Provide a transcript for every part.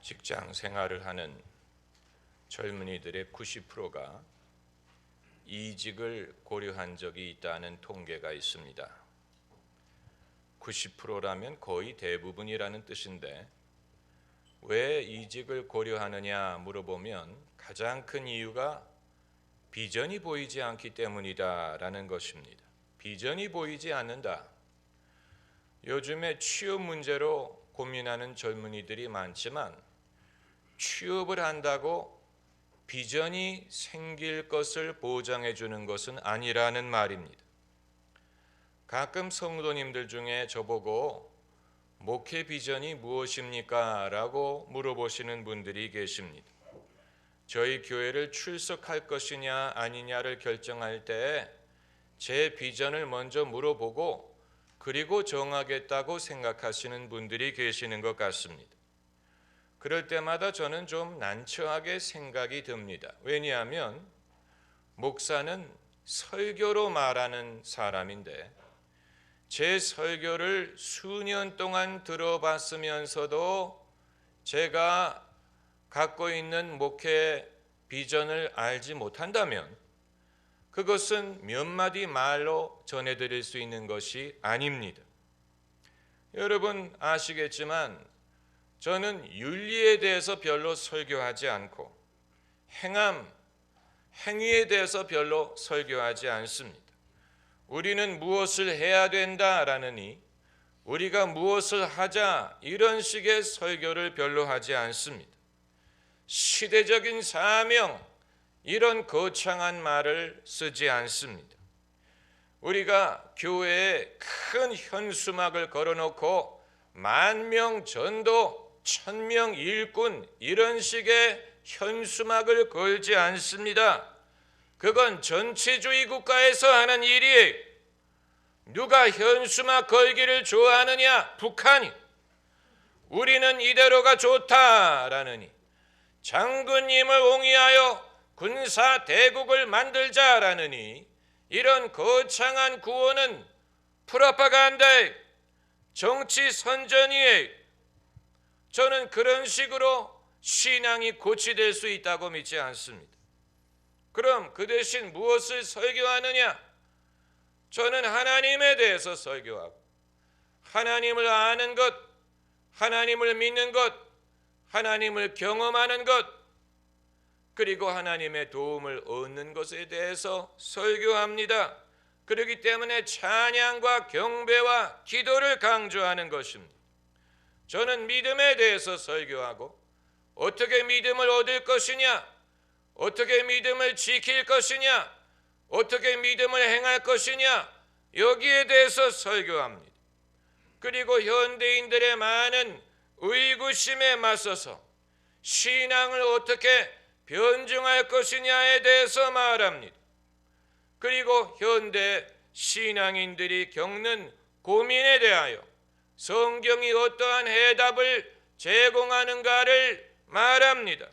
직장 생활을 하는 젊은이들의 90%가 이직을 고려한 적이 있다는 통계가 있습니다. 90%라면 거의 대부분이라는 뜻인데 왜 이직을 고려하느냐 물어보면 가장 큰 이유가 비전이 보이지 않기 때문이다라는 것입니다. 비전이 보이지 않는다. 요즘에 취업 문제로 고민하는 젊은이들이 많지만 취업을 한다고 비전이 생길 것을 보장해 주는 것은 아니라는 말입니다. 가끔 성도님들 중에 저보고 목회 비전이 무엇입니까? 라고 물어보시는 분들이 계십니다. 저희 교회를 출석할 것이냐 아니냐를 결정할 때 제 비전을 먼저 물어보고 그리고 정하겠다고 생각하시는 분들이 계시는 것 같습니다. 그럴 때마다 저는 좀 난처하게 생각이 듭니다. 왜냐하면 목사는 설교로 말하는 사람인데 제 설교를 수년 동안 들어봤으면서도 제가 갖고 있는 목회 비전을 알지 못한다면 그것은 몇 마디 말로 전해드릴 수 있는 것이 아닙니다. 여러분 아시겠지만 저는 윤리에 대해서 별로 설교하지 않고 행위에 대해서 별로 설교하지 않습니다. 우리는 무엇을 해야 된다라느니 우리가 무엇을 하자 이런 식의 설교를 별로 하지 않습니다. 시대적인 사명 이런 거창한 말을 쓰지 않습니다. 우리가 교회에 큰 현수막을 걸어놓고 10,000명 전도 1,000명 일꾼 이런 식의 현수막을 걸지 않습니다. 그건 전체주의 국가에서 하는 일이에요. 누가 현수막 걸기를 좋아하느냐? 북한이. 우리는 이대로가 좋다라느니 장군님을 옹이하여 군사 대국을 만들자라느니 이런 거창한 구호는 프로파간다의 정치 선전이에요. 저는 그런 식으로 신앙이 고치될 수 있다고 믿지 않습니다. 그럼 그 대신 무엇을 설교하느냐? 저는 하나님에 대해서 설교하고 하나님을 아는 것, 하나님을 믿는 것, 하나님을 경험하는 것, 그리고 하나님의 도움을 얻는 것에 대해서 설교합니다. 그렇기 때문에 찬양과 경배와 기도를 강조하는 것입니다. 저는 믿음에 대해서 설교하고 어떻게 믿음을 얻을 것이냐, 어떻게 믿음을 지킬 것이냐, 어떻게 믿음을 행할 것이냐, 여기에 대해서 설교합니다. 그리고 현대인들의 많은 의구심에 맞서서 신앙을 어떻게 변증할 것이냐에 대해서 말합니다. 그리고 현대 신앙인들이 겪는 고민에 대하여 성경이 어떠한 해답을 제공하는가를 말합니다.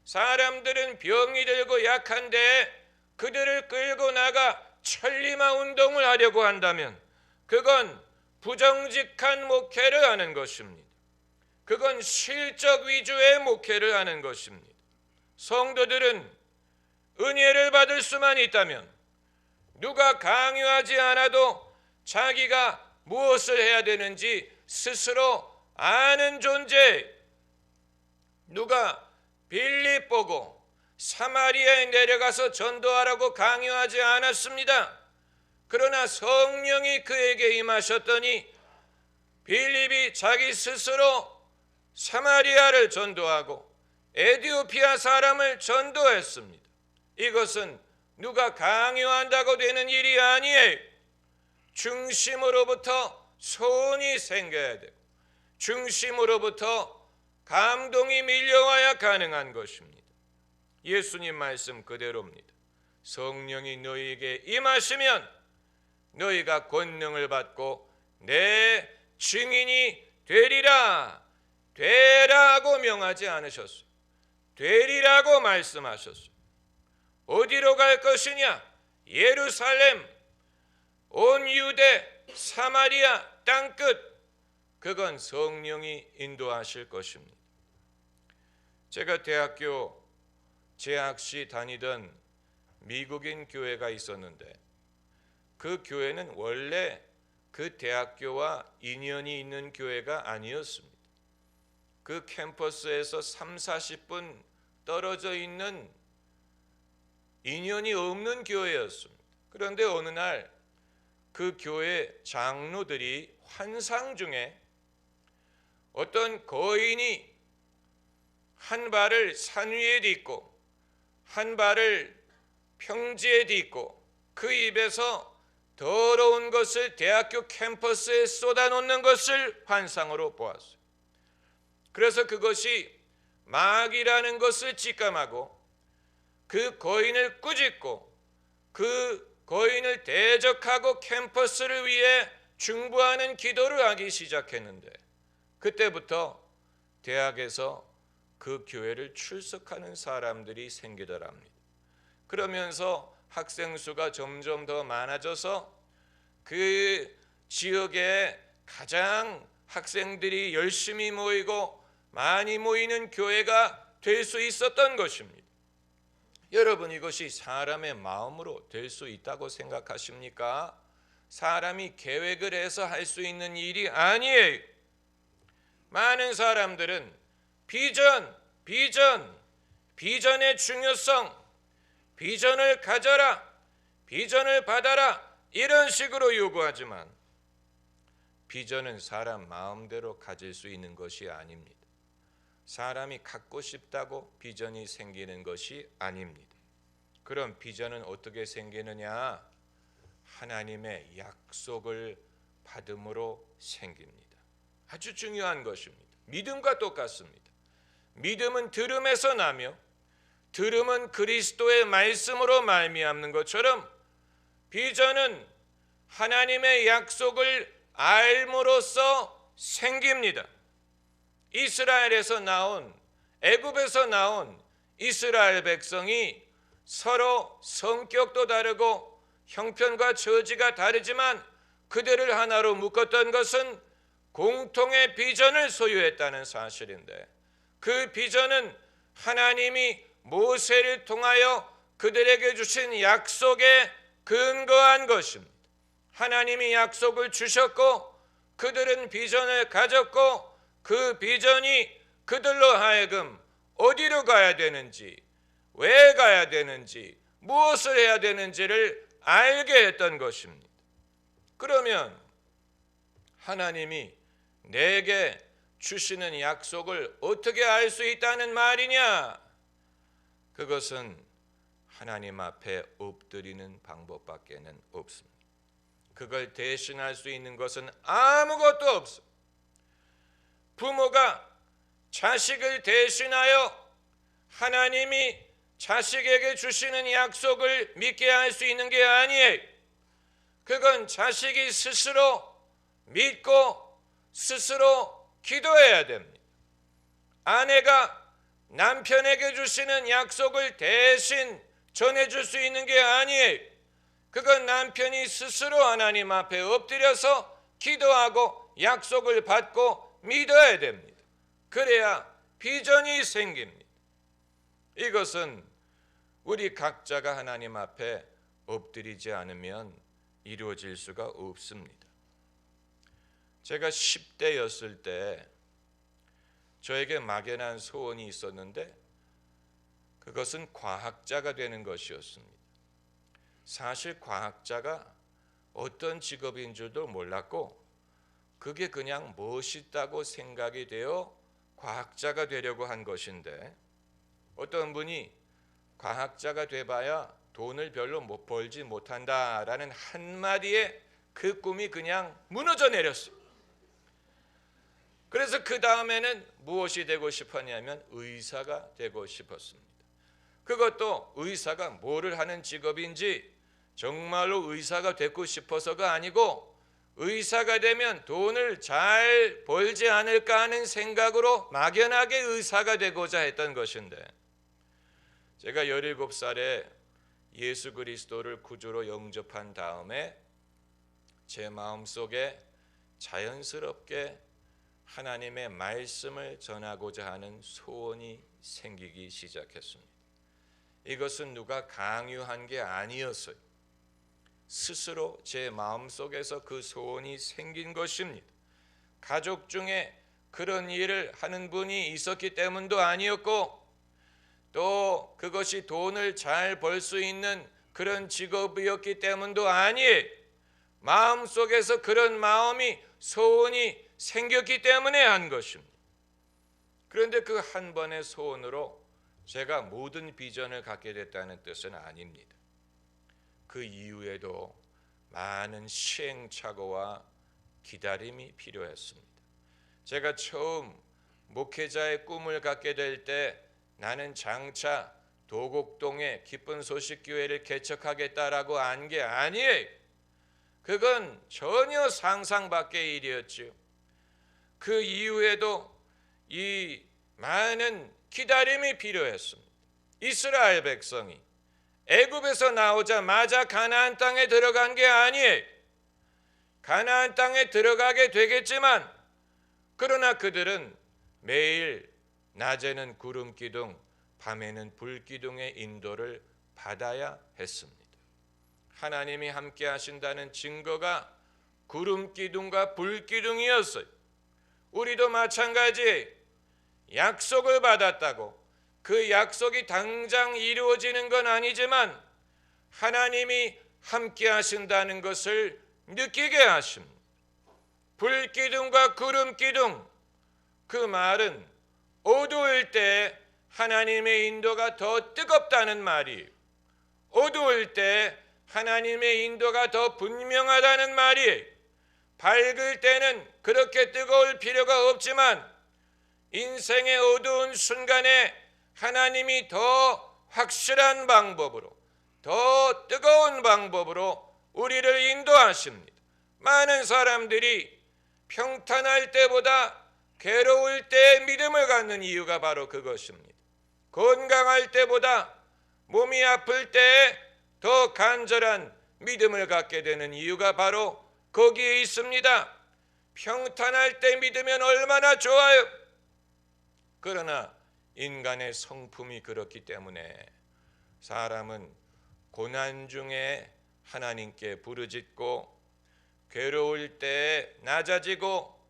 사람들은 병이 들고 약한데 그들을 끌고 나가 천리마 운동을 하려고 한다면 그건 부정직한 목회를 하는 것입니다. 그건 실적 위주의 목회를 하는 것입니다. 성도들은 은혜를 받을 수만 있다면 누가 강요하지 않아도 자기가 무엇을 해야 되는지 스스로 아는 존재. 누가 빌립 보고 사마리아에 내려가서 전도하라고 강요하지 않았습니다. 그러나 성령이 그에게 임하셨더니 빌립이 자기 스스로 사마리아를 전도하고 에티오피아 사람을 전도했습니다. 이것은 누가 강요한다고 되는 일이 아니에요. 중심으로부터 소원이 생겨야 되고 중심으로부터 감동이 밀려와야 가능한 것입니다. 예수님 말씀 그대로입니다. 성령이 너희에게 임하시면 너희가 권능을 받고 내 증인이 되리라. 되라고 명하지 않으셨어요. 되리라고 말씀하셨어요. 어디로 갈 것이냐? 예루살렘, 온 유대, 사마리아 땅끝. 그건 성령이 인도하실 것입니다. 제가 대학교 재학 시 다니던 미국인 교회가 있었는데 그 교회는 원래 그 대학교와 인연이 있는 교회가 아니었습니다. 그 캠퍼스에서 30-40분 떨어져 있는 인연이 없는 교회였습니다. 그런데 어느 날 그 교회 장로들이 환상 중에 어떤 거인이 한 발을 산 위에 딛고 한 발을 평지에 딛고 그 입에서 더러운 것을 대학교 캠퍼스에 쏟아놓는 것을 환상으로 보았어요. 그래서 그것이 마귀라는 것을 직감하고 그 거인을 꾸짖고 그 거인을 대적하고 캠퍼스를 위해 중보하는 기도를 하기 시작했는데 그때부터 대학에서 그 교회를 출석하는 사람들이 생기더랍니다. 그러면서 학생 수가 점점 더 많아져서 그 지역에 가장 학생들이 열심히 모이고 많이 모이는 교회가 될 수 있었던 것입니다. 여러분, 이것이 사람의 마음으로 될 수 있다고 생각하십니까? 사람이 계획을 해서 할 수 있는 일이 아니에요. 많은 사람들은 비전의 중요성, 비전을 가져라, 비전을 받아라 이런 식으로 요구하지만 비전은 사람 마음대로 가질 수 있는 것이 아닙니다. 사람이 갖고 싶다고 비전이 생기는 것이 아닙니다. 그럼 비전은 어떻게 생기느냐? 하나님의 약속을 받음으로 생깁니다. 아주 중요한 것입니다. 믿음과 똑같습니다. 믿음은 들음에서 나며 들음은 그리스도의 말씀으로 말미암는 것처럼 비전은 하나님의 약속을 알므로써 생깁니다. 이스라엘에서 나온, 애굽에서 나온 이스라엘 백성이 서로 성격도 다르고 형편과 처지가 다르지만 그들을 하나로 묶었던 것은 공통의 비전을 소유했다는 사실인데 그 비전은 하나님이 모세를 통하여 그들에게 주신 약속에 근거한 것입니다. 하나님이 약속을 주셨고 그들은 비전을 가졌고 그 비전이 그들로 하여금 어디로 가야 되는지, 왜 가야 되는지, 무엇을 해야 되는지를 알게 했던 것입니다. 그러면 하나님이 내게 주시는 약속을 어떻게 알 수 있다는 말이냐? 그것은 하나님 앞에 엎드리는 방법밖에는 없습니다. 그걸 대신할 수 있는 것은 아무것도 없습니다. 부모가 자식을 대신하여 하나님이 자식에게 주시는 약속을 믿게 할 수 있는 게 아니에요. 그건 자식이 스스로 믿고 스스로 기도해야 됩니다. 아내가 남편에게 주시는 약속을 대신 전해줄 수 있는 게 아니에요. 그건 남편이 스스로 하나님 앞에 엎드려서 기도하고 약속을 받고 믿어야 됩니다. 그래야 비전이 생깁니다. 이것은 우리 각자가 하나님 앞에 엎드리지 않으면 이루어질 수가 없습니다. 제가 10대였을 때 저에게 막연한 소원이 있었는데 그것은 과학자가 되는 것이었습니다. 사실 과학자가 어떤 직업인 줄도 몰랐고 그게 그냥 멋있다고 생각이 되어 과학자가 되려고 한 것인데 어떤 분이 과학자가 돼봐야 돈을 별로 못 벌지 못한다라는 한마디에 그 꿈이 그냥 무너져 내렸어요. 그래서 그 다음에는 무엇이 되고 싶었냐면 의사가 되고 싶었습니다. 그것도 의사가 뭐를 하는 직업인지 정말로 의사가 되고 싶어서가 아니고 의사가 되면 돈을 잘 벌지 않을까 하는 생각으로 막연하게 의사가 되고자 했던 것인데 제가 17살에 예수 그리스도를 구주로 영접한 다음에 제 마음속에 자연스럽게 하나님의 말씀을 전하고자 하는 소원이 생기기 시작했습니다. 이것은 누가 강요한 게 아니었어요. 스스로 제 마음속에서 그 소원이 생긴 것입니다. 가족 중에 그런 일을 하는 분이 있었기 때문도 아니었고, 또 그것이 돈을 잘 벌 수 있는 그런 직업이었기 때문도 아니에요. 마음속에서 그런 마음이, 소원이 생겼기 때문에 한 것입니다. 그런데 그 한 번의 소원으로 제가 모든 비전을 갖게 됐다는 뜻은 아닙니다. 그 이후에도 많은 시행착오와 기다림이 필요했습니다. 제가 처음 목회자의 꿈을 갖게 될 때 나는 장차 도곡동에 기쁜 소식 교회를 개척하겠다라고 한 게 아니에요. 그건 전혀 상상 밖의 일이었지요. 그 이후에도 이 많은 기다림이 필요했습니다. 이스라엘 백성이 애굽에서 나오자마자 가나안 땅에 들어간 게 아니에요. 가나안 땅에 들어가게 되겠지만, 그러나 그들은 매일 낮에는 구름 기둥, 밤에는 불 기둥의 인도를 받아야 했습니다. 하나님이 함께 하신다는 증거가 구름 기둥과 불 기둥이었어요. 우리도 마찬가지 약속을 받았다고 그 약속이 당장 이루어지는 건 아니지만 하나님이 함께 하신다는 것을 느끼게 하십니다. 불기둥과 구름기둥, 그 말은 어두울 때 하나님의 인도가 더 뜨겁다는 말이에요. 어두울 때 하나님의 인도가 더 분명하다는 말이에요. 밝을 때는 그렇게 뜨거울 필요가 없지만 인생의 어두운 순간에 하나님이 더 확실한 방법으로, 더 뜨거운 방법으로 우리를 인도하십니다. 많은 사람들이 평탄할 때보다 괴로울 때 믿음을 갖는 이유가 바로 그것입니다. 건강할 때보다 몸이 아플 때 더 간절한 믿음을 갖게 되는 이유가 바로 거기에 있습니다. 평탄할 때 믿으면 얼마나 좋아요. 그러나 인간의 성품이 그렇기 때문에 사람은 고난 중에 하나님께 부르짖고, 괴로울 때 낮아지고,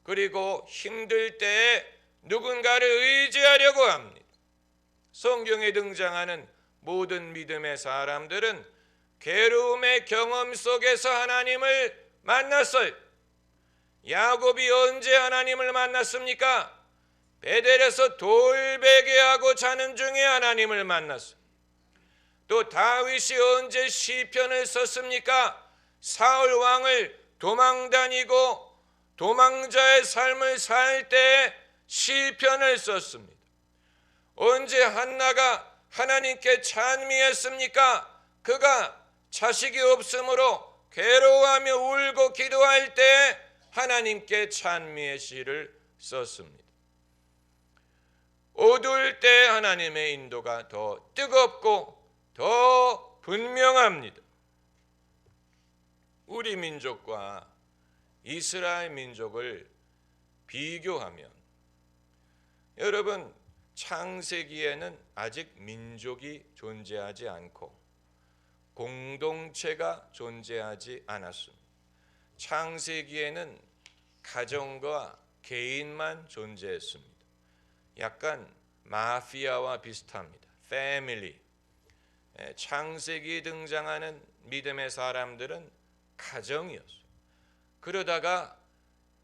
그리고 힘들 때 누군가를 의지하려고 합니다. 성경에 등장하는 모든 믿음의 사람들은 괴로움의 경험 속에서 하나님을 만났어요. 야곱이 언제 하나님을 만났습니까? 베델에서 돌베개하고 자는 중에 하나님을 만났어요. 또 다윗이 언제 시편을 썼습니까? 사울 왕을 도망다니고 도망자의 삶을 살 때 시편을 썼습니다. 언제 한나가 하나님께 찬미했습니까? 그가 자식이 없으므로 괴로워하며 울고 기도할 때 하나님께 찬미의 시를 썼습니다. 어두울 때 하나님의 인도가 더 뜨겁고 더 분명합니다. 우리 민족과 이스라엘 민족을 비교하면, 여러분, 창세기에는 아직 민족이 존재하지 않고 공동체가 존재하지 않았습니다. 창세기에는 가정과 개인만 존재했습니다. 약간 마피아와 비슷합니다. 패밀리. 창세기에 등장하는 믿음의 사람들은 가정이었어요. 그러다가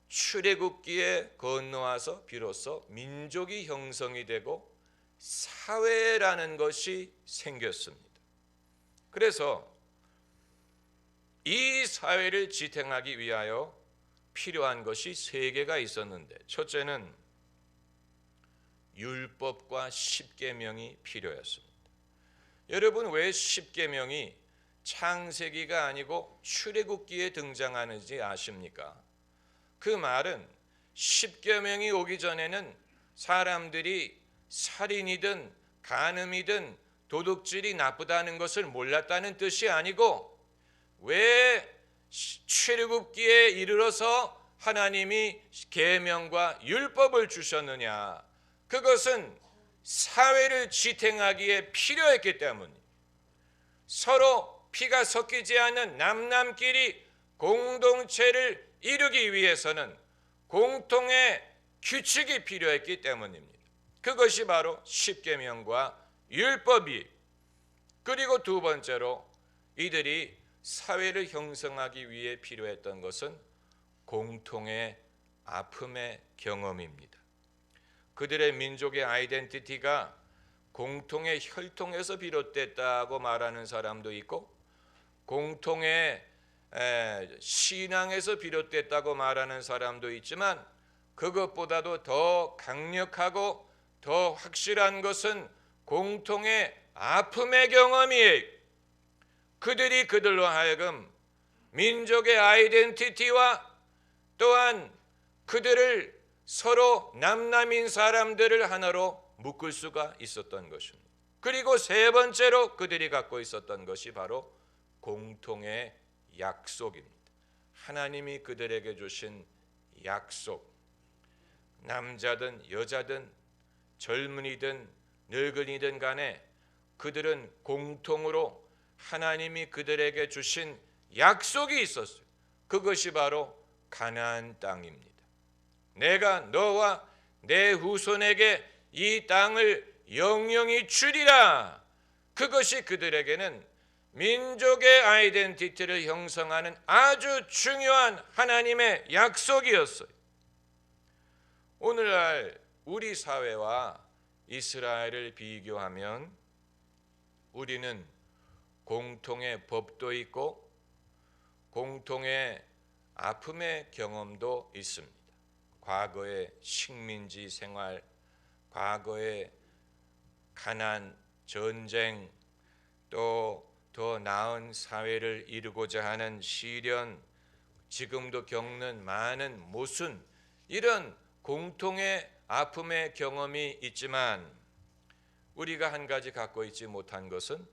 출애굽기에 건너와서 비로소 민족이 형성이 되고 사회라는 것이 생겼습니다. 그래서 이 사회를 지탱하기 위하여 필요한 것이 세 개가 있었는데, 첫째는 율법과 십계명이 필요했습니다. 여러분, 왜 십계명이 창세기가 아니고 출애굽기에 등장하는지 아십니까? 그 말은 십계명이 오기 전에는 사람들이 살인이든 간음이든 도둑질이 나쁘다는 것을 몰랐다는 뜻이 아니고, 왜 출애굽기에 이르러서 하나님이 계명과 율법을 주셨느냐? 그것은 사회를 지탱하기에 필요했기 때문입니다. 서로 피가 섞이지 않는 남남끼리 공동체를 이루기 위해서는 공통의 규칙이 필요했기 때문입니다. 그것이 바로 십계명과 율법이. 그리고 두 번째로 이들이 사회를 형성하기 위해 필요했던 것은 공통의 아픔의 경험입니다. 그들의 민족의 아이덴티티가 공통의 혈통에서 비롯됐다고 말하는 사람도 있고, 공통의 신앙에서 비롯됐다고 말하는 사람도 있지만, 그것보다도 더 강력하고 더 확실한 것은 공통의 아픔의 경험이에요. 그들이 그들로 하여금 민족의 아이덴티티와 또한 그들을 서로 남남인 사람들을 하나로 묶을 수가 있었던 것입니다. 그리고 세 번째로 그들이 갖고 있었던 것이 바로 공통의 약속입니다. 하나님이 그들에게 주신 약속. 남자든 여자든 젊은이든 늙은이든 간에 그들은 공통으로 하나님이 그들에게 주신 약속이 있었어요. 그것이 바로 가나안 땅입니다. 내가 너와 내 후손에게 이 땅을 영영히 주리라. 그것이 그들에게는 민족의 아이덴티티를 형성하는 아주 중요한 하나님의 약속이었어요. 오늘날 우리 사회와 이스라엘을 비교하면 우리는 공통의 법도 있고 공통의 아픔의 경험도 있습니다. 과거의 식민지 생활, 과거의 가난, 전쟁, 또 더 나은 사회를 이루고자 하는 시련, 지금도 겪는 많은 모순, 이런 공통의 아픔의 경험이 있지만 우리가 한 가지 갖고 있지 못한 것은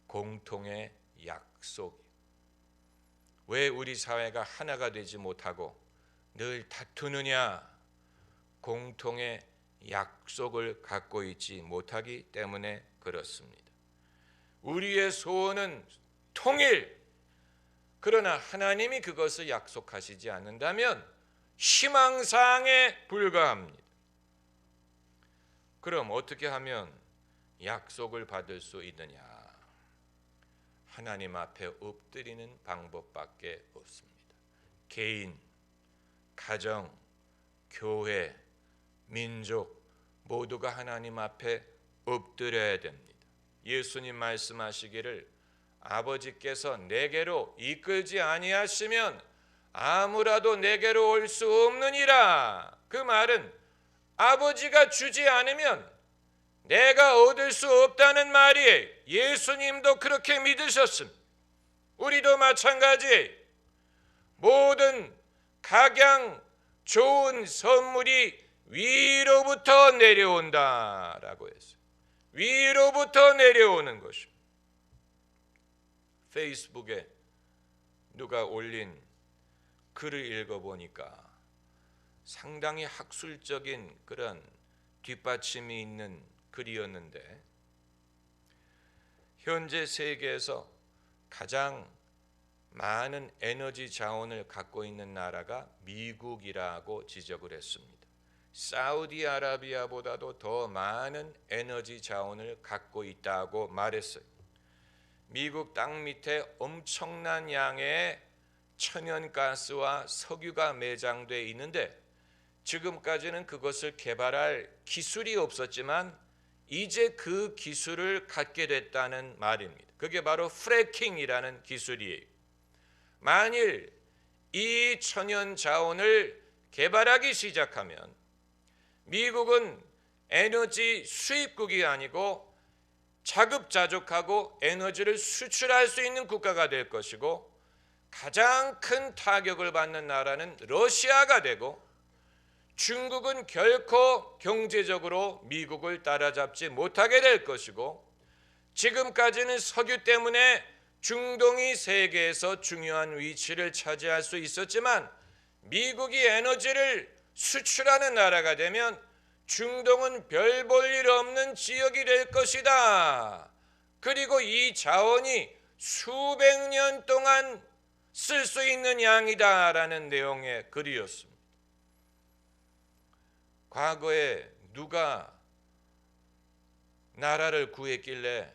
공통의 약속. 왜 우리 사회가 하나가 되지 못하고 늘 다투느냐? 공통의 약속을 갖고 있지 못하기 때문에 그렇습니다. 우리의 소원은 통일. 그러나 하나님이 그것을 약속하시지 않는다면 희망사항에 불과합니다. 그럼 어떻게 하면 약속을 받을 수 있느냐? 하나님 앞에 엎드리는 방법밖에 없습니다. 개인, 가정, 교회, 민족 모두가 하나님 앞에 엎드려야 됩니다. 예수님 말씀하시기를 아버지께서 내게로 이끌지 아니하시면 아무라도 내게로 올 수 없느니라. 그 말은 아버지가 주지 않으면 내가 얻을 수 없다는 말이에요. 예수님도 그렇게 믿으셨습니다. 우리도 마찬가지. 모든 각양 좋은 선물이 위로부터 내려온다라고 했어요. 위로부터 내려오는 것입니다. 페이스북에 누가 올린 글을 읽어보니까 상당히 학술적인 그런 뒷받침이 있는 글이었는데, 현재 세계에서 가장 많은 에너지 자원을 갖고 있는 나라가 미국이라고 지적을 했습니다. 사우디아라비아보다도 더 많은 에너지 자원을 갖고 있다고 말했어요. 미국 땅 밑에 엄청난 양의 천연가스와 석유가 매장되어 있는데 지금까지는 그것을 개발할 기술이 없었지만 이제 그 기술을 갖게 됐다는 말입니다. 그게 바로 프래킹이라는 기술이에요. 만일 이 천연 자원을 개발하기 시작하면 미국은 에너지 수입국이 아니고 자급자족하고 에너지를 수출할 수 있는 국가가 될 것이고, 가장 큰 타격을 받는 나라는 러시아가 되고, 중국은 결코 경제적으로 미국을 따라잡지 못하게 될 것이고, 지금까지는 석유 때문에 중동이 세계에서 중요한 위치를 차지할 수 있었지만 미국이 에너지를 수출하는 나라가 되면 중동은 별 볼 일 없는 지역이 될 것이다. 그리고 이 자원이 수백 년 동안 쓸 수 있는 양이다라는 내용의 글이었습니다. 과거에 누가 나라를 구했길래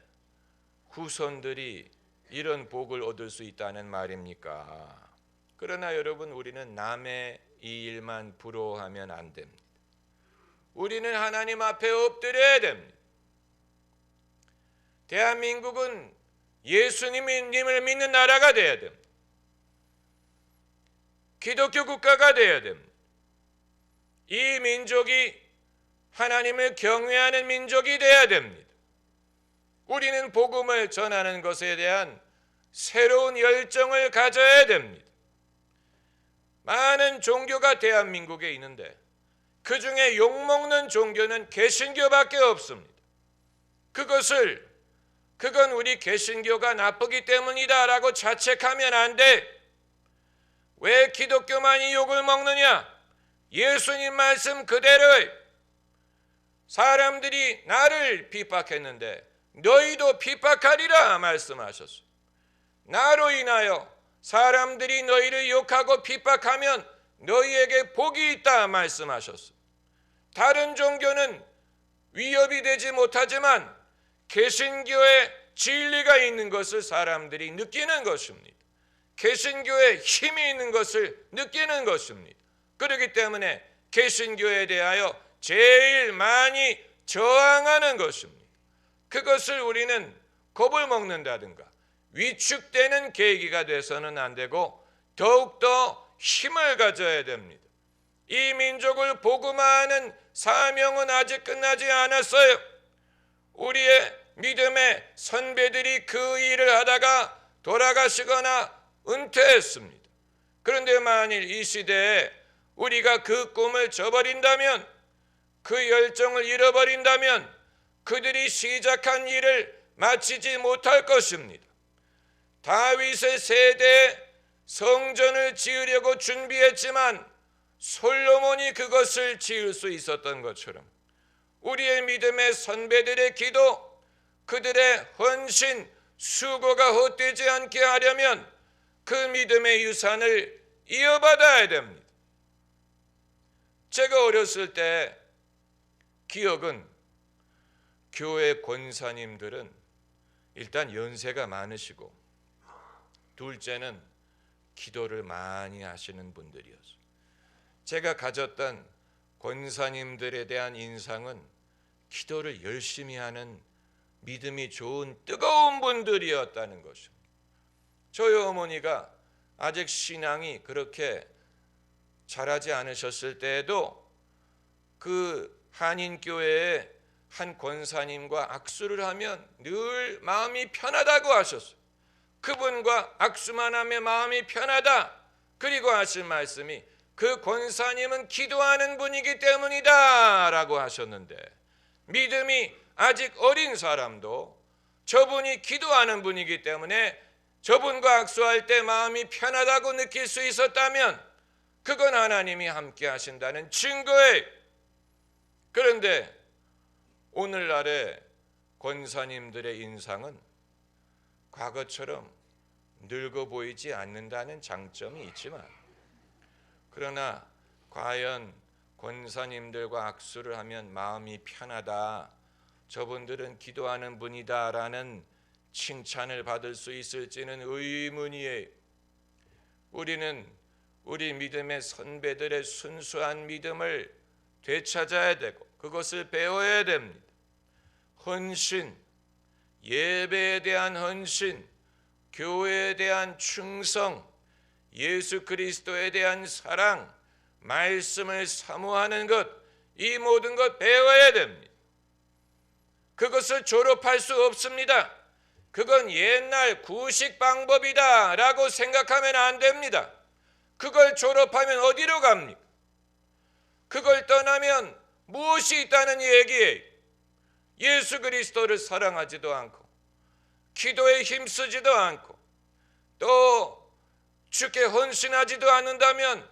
후손들이 이런 복을 얻을 수 있다는 말입니까? 그러나 여러분, 우리는 남의 이 일만 부러워하면 안 됩니다. 우리는 하나님 앞에 엎드려야 됩니다. 대한민국은 예수님을 믿는 나라가 되어야 됩니다. 기독교 국가가 되어야 됩니다. 이 민족이 하나님을 경외하는 민족이 되어야 됩니다. 우리는 복음을 전하는 것에 대한 새로운 열정을 가져야 됩니다. 많은 종교가 대한민국에 있는데 그 중에 욕먹는 종교는 개신교밖에 없습니다. 그건 우리 개신교가 나쁘기 때문이다라고 자책하면 안 돼. 왜 기독교만이 욕을 먹느냐? 예수님 말씀 그대로의 사람들이 나를 비박했는데 너희도 비박하리라 말씀하셨어요. 나로 인하여 사람들이 너희를 욕하고 비박하면 너희에게 복이 있다 말씀하셨어요. 다른 종교는 위협이 되지 못하지만 개신교의 진리가 있는 것을 사람들이 느끼는 것입니다. 개신교에 힘이 있는 것을 느끼는 것입니다. 그렇기 때문에 개신교에 대하여 제일 많이 저항하는 것입니다. 그것을 우리는 겁을 먹는다든가 위축되는 계기가 돼서는 안 되고 더욱더 힘을 가져야 됩니다. 이 민족을 복음화하는 사명은 아직 끝나지 않았어요. 우리의 믿음의 선배들이 그 일을 하다가 돌아가시거나 은퇴했습니다. 그런데 만일 이 시대에 우리가 그 꿈을 저버린다면, 그 열정을 잃어버린다면 그들이 시작한 일을 마치지 못할 것입니다. 다윗의 세대에 성전을 지으려고 준비했지만 솔로몬이 그것을 지을 수 있었던 것처럼 우리의 믿음의 선배들의 기도, 그들의 헌신, 수고가 헛되지 않게 하려면 그 믿음의 유산을 이어받아야 됩니다. 제가 어렸을 때 기억은 교회 권사님들은 일단 연세가 많으시고 둘째는 기도를 많이 하시는 분들이었어요. 제가 가졌던 권사님들에 대한 인상은 기도를 열심히 하는 믿음이 좋은 뜨거운 분들이었다는 것입니다. 저희 어머니가 아직 신앙이 그렇게 잘하지 않으셨을 때에도 그 한인교회의 한 권사님과 악수를 하면 늘 마음이 편하다고 하셨어요. 그분과 악수만 하면 마음이 편하다. 그리고 하신 말씀이 그 권사님은 기도하는 분이기 때문이다 라고 하셨는데, 믿음이 아직 어린 사람도 저분이 기도하는 분이기 때문에 저분과 악수할 때 마음이 편하다고 느낄 수 있었다면 그건 하나님이 함께 하신다는 증거예요. 그런데 오늘날의 권사님들의 인상은 과거처럼 늙어 보이지 않는다는 장점이 있지만, 그러나 과연 권사님들과 악수를 하면 마음이 편하다, 저분들은 기도하는 분이다라는 칭찬을 받을 수 있을지는 의문이에요. 우리는 우리 믿음의 선배들의 순수한 믿음을 되찾아야 되고 그것을 배워야 됩니다. 헌신, 예배에 대한 헌신, 교회에 대한 충성, 예수 그리스도에 대한 사랑, 말씀을 사모하는 것, 이 모든 것 배워야 됩니다. 그것을 졸업할 수 없습니다. 그건 옛날 구식 방법이다 라고 생각하면 안 됩니다. 그걸 졸업하면 어디로 갑니까? 그걸 떠나면 무엇이 있다는 얘기예요? 예수 그리스도를 사랑하지도 않고 기도에 힘쓰지도 않고 또 주께 헌신하지도 않는다면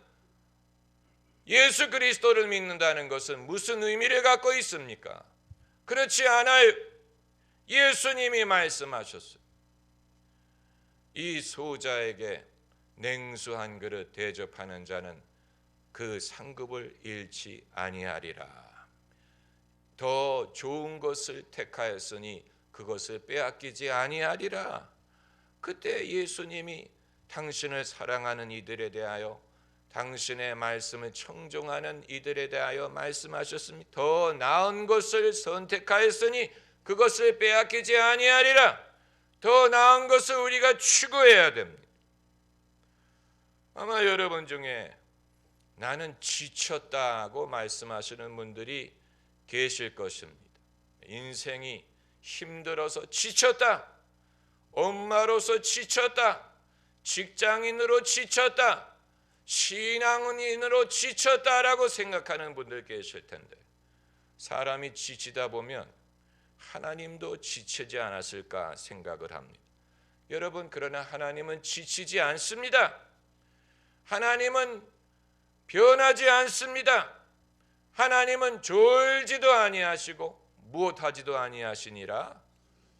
예수 그리스도를 믿는다는 것은 무슨 의미를 갖고 있습니까? 그렇지 않아요. 예수님이 말씀하셨어요. 이 소자에게 냉수 한 그릇 대접하는 자는 그 상급을 잃지 아니하리라. 더 좋은 것을 택하였으니 그것을 빼앗기지 아니하리라. 그때 예수님이 당신을 사랑하는 이들에 대하여, 당신의 말씀을 청종하는 이들에 대하여 말씀하셨습니다. 더 나은 것을 선택하였으니 그것을 빼앗기지 아니하리라. 더 나은 것을 우리가 추구해야 됩니다. 아마 여러분 중에 나는 지쳤다고 말씀하시는 분들이 계실 것입니다. 인생이 힘들어서 지쳤다, 엄마로서 지쳤다, 직장인으로 지쳤다, 신앙인으로 지쳤다라고 생각하는 분들 계실 텐데, 사람이 지치다 보면 하나님도 지치지 않았을까 생각을 합니다. 여러분, 그러나 하나님은 지치지 않습니다. 하나님은 변하지 않습니다. 하나님은 졸지도 아니하시고 무엇하지도 아니하시니라,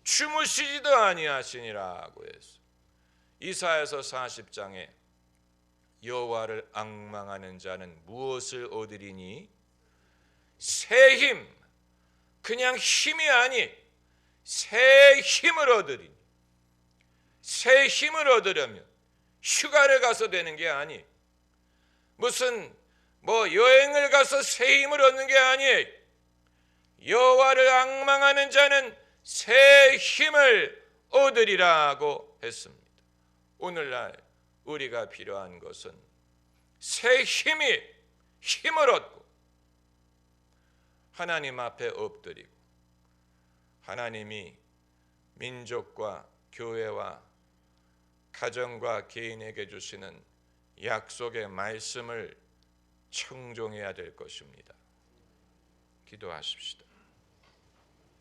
주무시지도 아니하시니라고 했어요. 이사야서 40장에 여호와를 앙망하는 자는 무엇을 얻으리니? 새 힘, 그냥 힘이 아니 새 힘을 얻으리니. 새 힘을 얻으려면 휴가를 가서 되는 게 아니, 무슨 여행을 가서 새 힘을 얻는 게 아니에요. 여호와를 앙망하는 자는 새 힘을 얻으리라고 했습니다. 오늘날 우리가 필요한 것은 새 힘을 얻고 하나님 앞에 엎드리고, 하나님이 민족과 교회와 가정과 개인에게 주시는 약속의 말씀을 청종해야 될 것입니다. 기도하십시다.